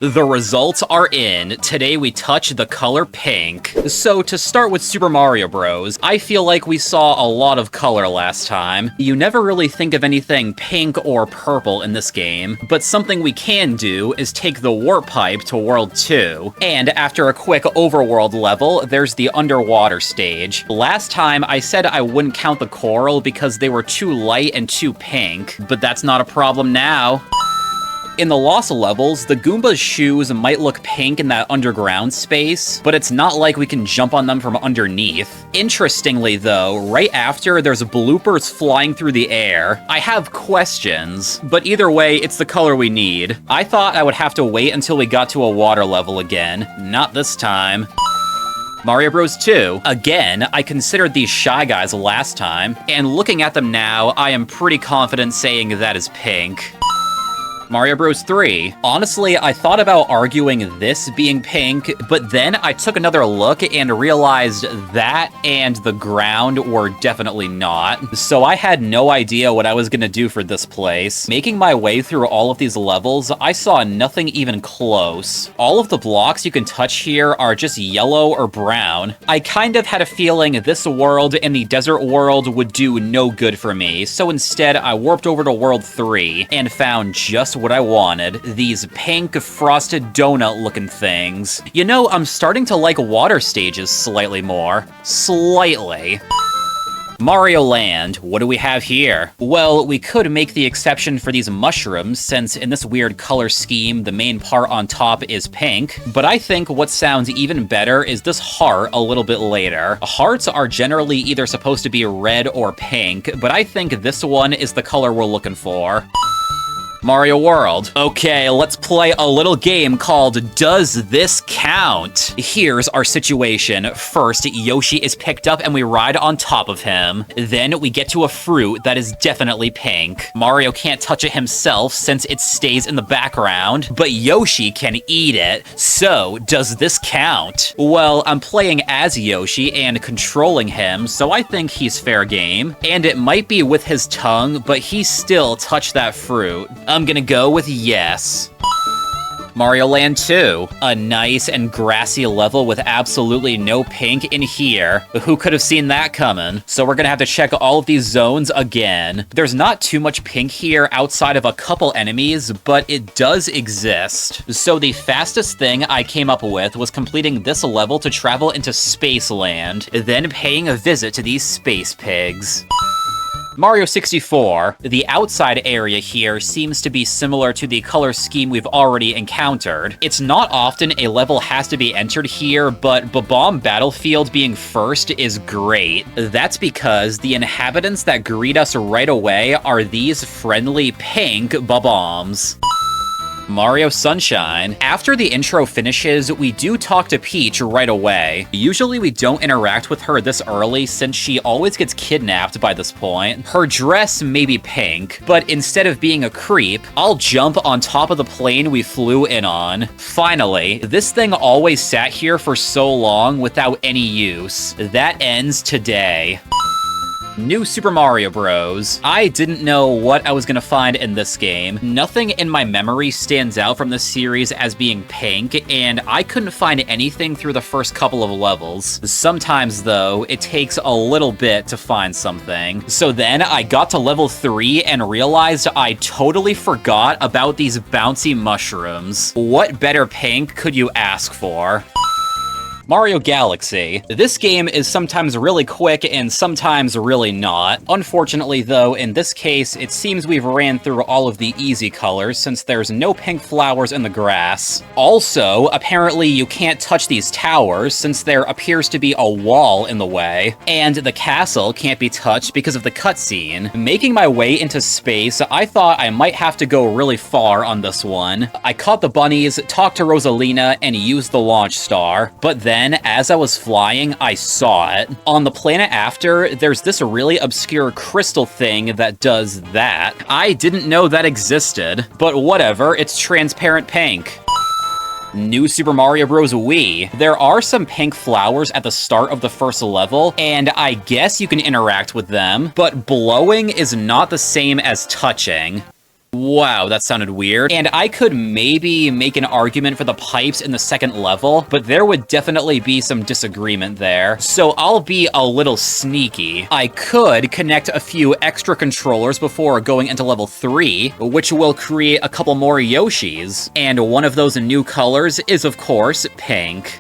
The results are in. Today we touch the color pink. So to start with Super Mario Bros., I feel like we saw a lot of color last time. You never really think of anything pink or purple in this game, but something we can do is take the warp pipe to World 2. And after a quick overworld level, there's the underwater stage. Last time I said I wouldn't count the coral because they were too light and too pink, but that's not a problem now. In the Lost levels, the Goomba's shoes might look pink in that underground space, but it's not like we can jump on them from underneath. Interestingly though, right after, there's bloopers flying through the air. I have questions, but either way, it's the color we need. I thought I would have to wait until we got to a water level again. Not this time. Mario Bros. 2. Again, I considered these Shy Guys last time, and looking at them now, I am pretty confident saying that is pink. Mario Bros. 3. Honestly, I thought about arguing this being pink, but then I took another look and realized that and the ground were definitely not. So I had no idea what I was gonna do for this place. Making my way through all of these levels, I saw nothing even close. All of the blocks you can touch here are just yellow or brown. I kind of had a feeling this world and the desert world would do no good for me, so instead I warped over to World 3 and found just what I wanted, these pink frosted donut looking things. You know, I'm starting to like water stages slightly more. Slightly. Mario Land, what do we have here? Well, we could make the exception for these mushrooms, since in this weird color scheme, the main part on top is pink, but I think what sounds even better is this heart a little bit later. Hearts are generally either supposed to be red or pink, but I think this one is the color we're looking for. Mario World. Okay, let's play a little game called Does This Count? Here's our situation. First, Yoshi is picked up and we ride on top of him. Then we get to a fruit that is definitely pink. Mario can't touch it himself since it stays in the background, but Yoshi can eat it. So, does this count? Well, I'm playing as Yoshi and controlling him, so I think he's fair game. And it might be with his tongue, but he still touched that fruit. I'm gonna go with yes. Mario Land 2. A nice and grassy level with absolutely no pink in here. Who could have seen that coming? So we're gonna have to check all of these zones again. There's not too much pink here outside of a couple enemies, but it does exist. So the fastest thing I came up with was completing this level to travel into Space Land, then paying a visit to these space pigs. Mario 64. The outside area here seems to be similar to the color scheme we've already encountered. It's not often a level has to be entered here, but Bob-omb Battlefield being first is great. That's because the inhabitants that greet us right away are these friendly pink Bob-ombs. Mario Sunshine. After the intro finishes, we do talk to Peach right away. Usually we don't interact with her this early since she always gets kidnapped by this point. Her dress may be pink, but instead of being a creep, I'll jump on top of the plane we flew in on. Finally, this thing always sat here for so long without any use. That ends today. New Super Mario Bros. I didn't know what I was gonna find in this game. Nothing in my memory stands out from this series as being pink, and I couldn't find anything through the first couple of levels. Sometimes, though, it takes a little bit to find something. So then I got to level 3 and realized I totally forgot about these bouncy mushrooms. What better pink could you ask for? Mario Galaxy. This game is sometimes really quick and sometimes really not. Unfortunately though, in this case, it seems we've ran through all of the easy colors since there's no pink flowers in the grass. Also, apparently you can't touch these towers since there appears to be a wall in the way. And the castle can't be touched because of the cutscene. Making my way into space, I thought I might have to go really far on this one. I caught the bunnies, talked to Rosalina, and used the launch star, but then as I was flying, I saw it. On the planet after, there's this really obscure crystal thing that does that. I didn't know that existed, but whatever, it's transparent pink. New Super Mario Bros. Wii. There are some pink flowers at the start of the first level, and I guess you can interact with them, but blowing is not the same as touching. Wow, that sounded weird. And I could maybe make an argument for the pipes in the second level, but there would definitely be some disagreement there. So I'll be a little sneaky. I could connect a few extra controllers before going into level 3, which will create a couple more Yoshis. And one of those new colors is, of course, pink.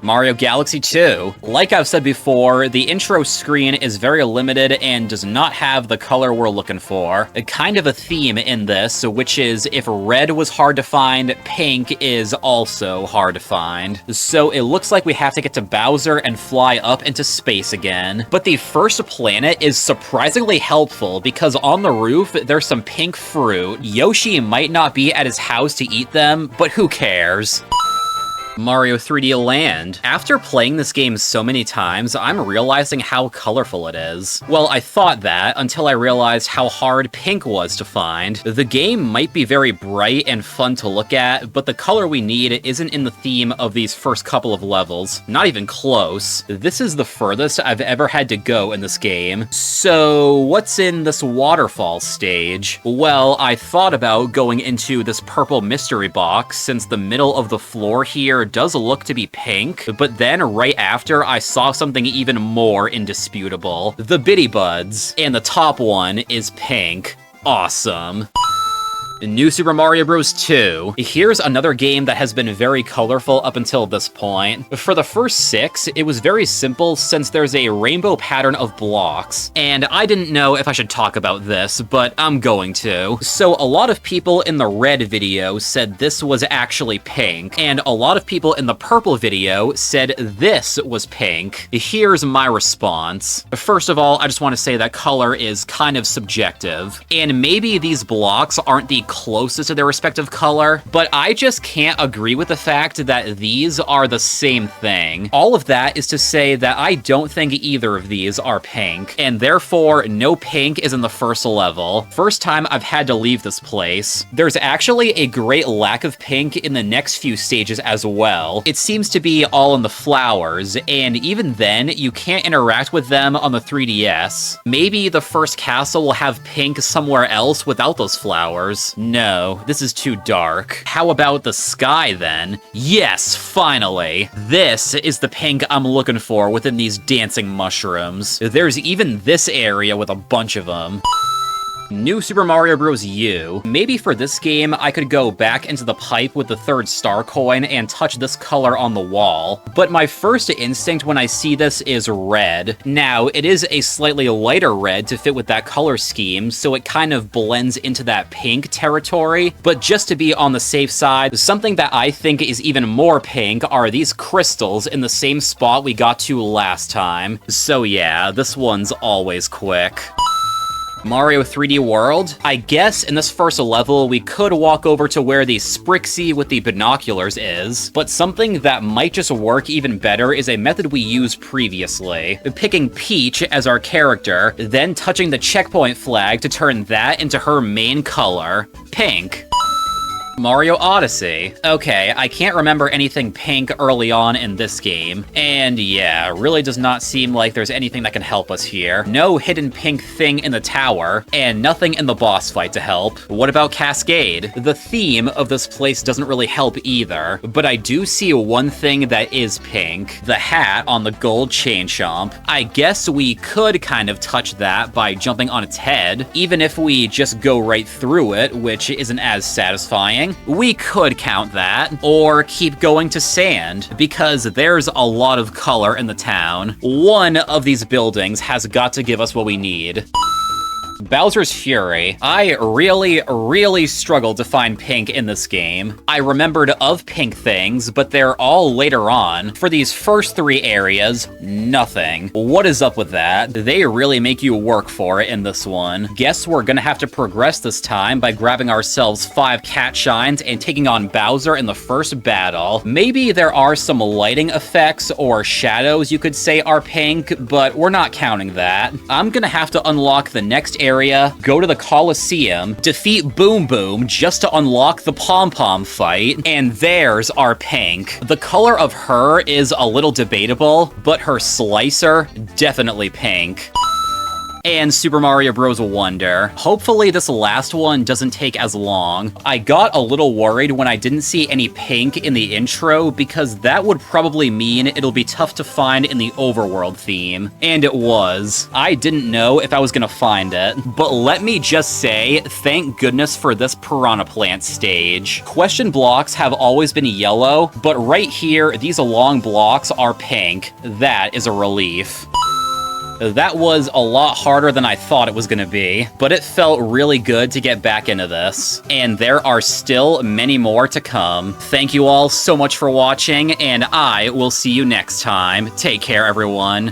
Mario Galaxy 2. Like I've said before, the intro screen is very limited and does not have the color we're looking for. A kind of a theme in this, which is if red was hard to find, pink is also hard to find. So it looks like we have to get to Bowser and fly up into space again. But the first planet is surprisingly helpful because on the roof, there's some pink fruit. Yoshi might not be at his house to eat them, but who cares? Mario 3D Land. After playing this game so many times, I'm realizing how colorful it is. Well, I thought that until I realized how hard pink was to find. The game might be very bright and fun to look at, but the color we need isn't in the theme of these first couple of levels. Not even close. This is the furthest I've ever had to go in this game. So, what's in this waterfall stage? Well, I thought about going into this purple mystery box since the middle of the floor here does look to be pink, but then right after I saw something even more indisputable. The Bitty Buds, and the top one is pink. Awesome. New Super Mario Bros. 2. Here's another game that has been very colorful up until this point. For the first 6, it was very simple since there's a rainbow pattern of blocks. And I didn't know if I should talk about this, but I'm going to. So a lot of people in the red video said this was actually pink, and a lot of people in the purple video said this was pink. Here's my response. First of all, I just want to say that color is kind of subjective, and maybe these blocks aren't the closest to their respective color, but I just can't agree with the fact that these are the same thing. All of that is to say that I don't think either of these are pink, and therefore no pink is in the first level. First time I've had to leave this place. There's actually a great lack of pink in the next few stages as well. It seems to be all in the flowers, and even then, you can't interact with them on the 3DS. Maybe the first castle will have pink somewhere else without those flowers. No, this is too dark. How about the sky then? Yes, finally! This is the pink I'm looking for within these dancing mushrooms. There's even this area with a bunch of them. New Super Mario Bros. U. Maybe for this game, I could go back into the pipe with the third star coin and touch this color on the wall, but my first instinct when I see this is red. Now, it is a slightly lighter red to fit with that color scheme, so it kind of blends into that pink territory, but just to be on the safe side, something that I think is even more pink are these crystals in the same spot we got to last time. So yeah, this one's always quick. Mario 3D World? I guess in this first level, we could walk over to where the Sprixie with the binoculars is, but something that might just work even better is a method we used previously. Picking Peach as our character, then touching the checkpoint flag to turn that into her main color, pink. Mario Odyssey. Okay, I can't remember anything pink early on in this game, and yeah, really does not seem like there's anything that can help us here. No hidden pink thing in the tower, and nothing in the boss fight to help. What about Cascade? The theme of this place doesn't really help either, but I do see one thing that is pink. The hat on the gold chain chomp. I guess we could kind of touch that by jumping on its head, even if we just go right through it, which isn't as satisfying. We could count that, or keep going to sand, because there's a lot of color in the town. One of these buildings has got to give us what we need. Bowser's Fury. I really struggled to find pink in this game. I remembered of pink things, but they're all later on. For these first 3 areas, nothing. What is up with that? They really make you work for it in this one. Guess we're gonna have to progress this time by grabbing ourselves 5 cat shines and taking on Bowser in the first battle. Maybe there are some lighting effects or shadows you could say are pink, but we're not counting that. I'm gonna have to unlock the next area, go to the Coliseum, defeat Boom Boom just to unlock the pom-pom fight, and there's our pink. The color of her is a little debatable, but her slicer, definitely pink. and Super Mario Bros. Wonder. Hopefully this last one doesn't take as long. I got a little worried when I didn't see any pink in the intro because that would probably mean it'll be tough to find in the overworld theme. And it was. I didn't know if I was gonna find it. But let me just say, thank goodness for this Piranha Plant stage. Question blocks have always been yellow, but right here, these long blocks are pink. That is a relief. That was a lot harder than I thought it was gonna be, but it felt really good to get back into this. And there are still many more to come. Thank you all so much for watching, and I will see you next time. Take care, everyone.